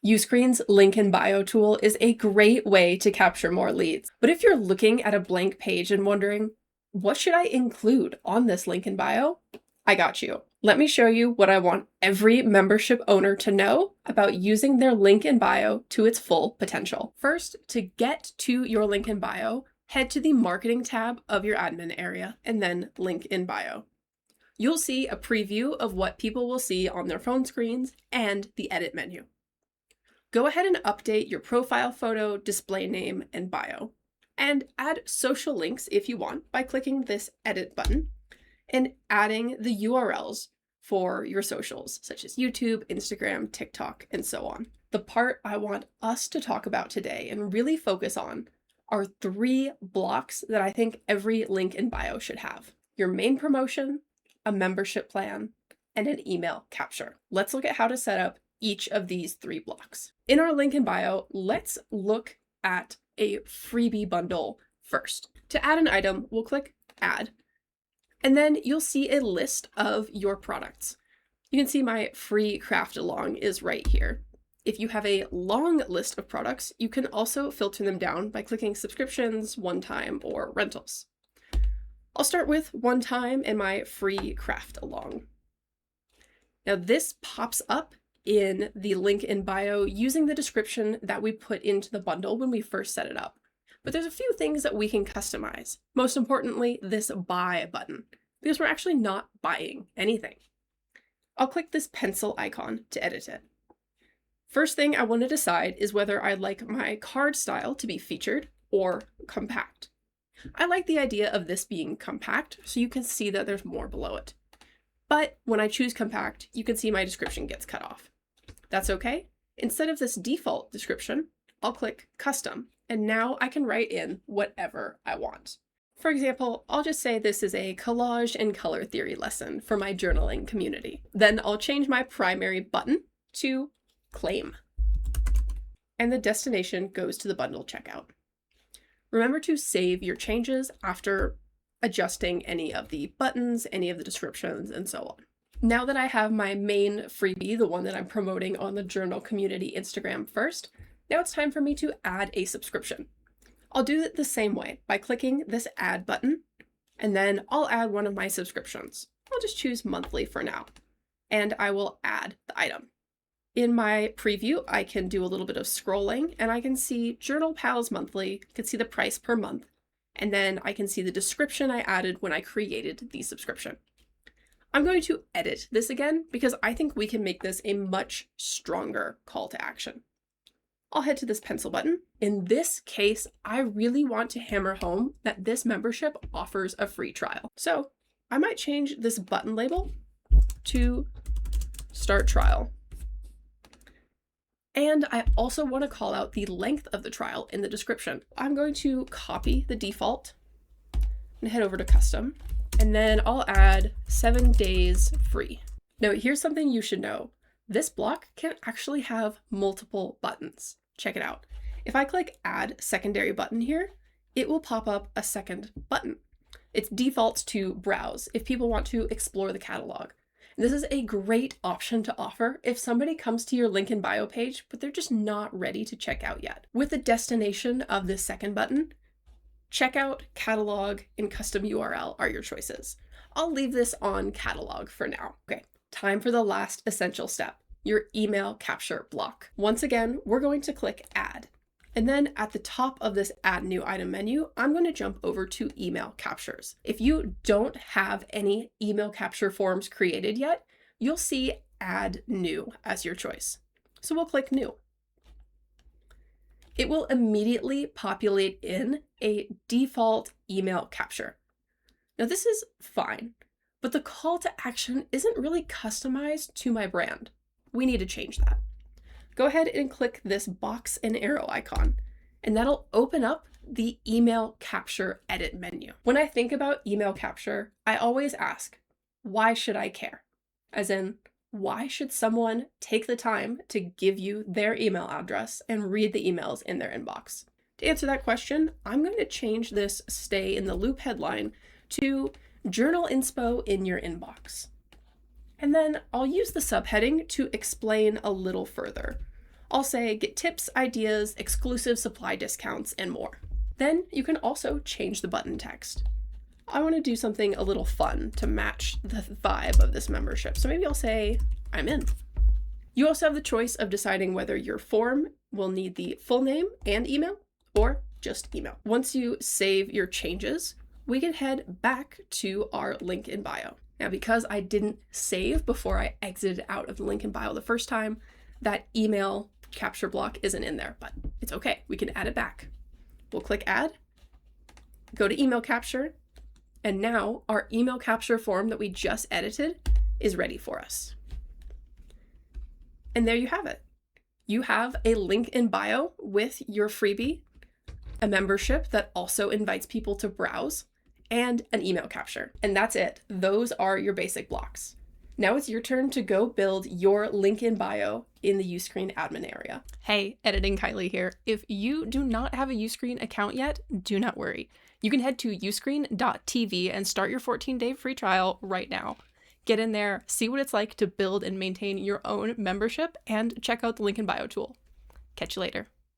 Uscreen's Link in Bio tool is a great way to capture more leads. But if you're looking at a blank page and wondering, what should I include on this link in bio? I got you. Let me show you what I want every membership owner to know about using their link in bio to its full potential. First, to get to your link in bio, head to the marketing tab of your admin area and then link in bio. You'll see a preview of what people will see on their phone screens and the edit menu. Go ahead and update your profile photo, display name, and bio. And add social links if you want by clicking this edit button and adding the URLs for your socials, such as YouTube, Instagram, TikTok, and so on. The part I want us to talk about today and really focus on are 3 blocks that I think every link in bio should have: your main promotion, a membership plan, and an email capture. Let's look at how to set up each of these 3 blocks. In our link in bio, let's look at a freebie bundle first. To add an item, we'll click add, and then you'll see a list of your products. You can see my free craft along is right here. If you have a long list of products, you can also filter them down by clicking subscriptions, one-time, or rentals. I'll start with one-time and my free craft along. Now this pops up in the link in bio using the description that we put into the bundle when we first set it up. But there's a few things that we can customize. Most importantly, this buy button, because we're actually not buying anything. I'll click this pencil icon to edit it. First thing I want to decide is whether I'd like my card style to be featured or compact. I like the idea of this being compact, so you can see that there's more below it. But when I choose compact, you can see my description gets cut off. That's okay. Instead of this default description, I'll click custom, and now I can write in whatever I want. For example, I'll just say this is a collage and color theory lesson for my journaling community. Then I'll change my primary button to claim. And the destination goes to the bundle checkout. Remember to save your changes after adjusting any of the buttons, any of the descriptions, and so on. Now that I have my main freebie, the one that I'm promoting on the journal community Instagram first, now it's time for me to add a subscription. I'll do it the same way by clicking this add button, and then I'll add one of my subscriptions. I'll just choose monthly for now, and I will add the item. In my preview, I can do a little bit of scrolling, and I can see Journal Pals monthly, I can see the price per month, and then I can see the description I added when I created the subscription. I'm going to edit this again because I think we can make this a much stronger call to action. I'll head to this pencil button. In this case, I really want to hammer home that this membership offers a free trial. So I might change this button label to start trial. And I also want to call out the length of the trial in the description. I'm going to copy the default and head over to custom, and then I'll add 7 days free. Now here's something you should know. This block can actually have multiple buttons. Check it out. If I click add secondary button here, it will pop up a second button. It defaults to browse if people want to explore the catalog. This is a great option to offer if somebody comes to your link in bio page, but they're just not ready to check out yet. With the destination of this second button, checkout, catalog, and custom URL are your choices. I'll leave this on catalog for now. Okay, time for the last essential step, your email capture block. Once again, we're going to click add. And then at the top of this add new item menu, I'm going to jump over to email captures. If you don't have any email capture forms created yet, you'll see add new as your choice. So we'll click new. It will immediately populate in a default email capture. Now this is fine, but the call to action isn't really customized to my brand. We need to change that. Go ahead and click this box and arrow icon, and that'll open up the email capture edit menu. When I think about email capture, I always ask, why should I care? As in, why should someone take the time to give you their email address and read the emails in their inbox? To answer that question, I'm going to change this stay in the loop headline to journal inspo in your inbox. And then I'll use the subheading to explain a little further. I'll say get tips, ideas, exclusive supply discounts, and more. Then you can also change the button text. I want to do something a little fun to match the vibe of this membership. So maybe I'll say, I'm in. You also have the choice of deciding whether your form will need the full name and email or just email. Once you save your changes, we can head back to our link in bio. Now, because I didn't save before I exited out of the link in bio the first time, that email capture block isn't in there, but it's okay. We can add it back. We'll click add, go to email capture, and now our email capture form that we just edited is ready for us. And there you have it. You have a link in bio with your freebie, a membership that also invites people to browse, and an email capture. And that's it. Those are your basic blocks. Now it's your turn to go build your link in bio in the Uscreen admin area. Hey, Editing Kylie here. If you do not have a Uscreen account yet, do not worry. You can head to uscreen.tv and start your 14-day free trial right now. Get in there, see what it's like to build and maintain your own membership, and check out the link in bio tool. Catch you later.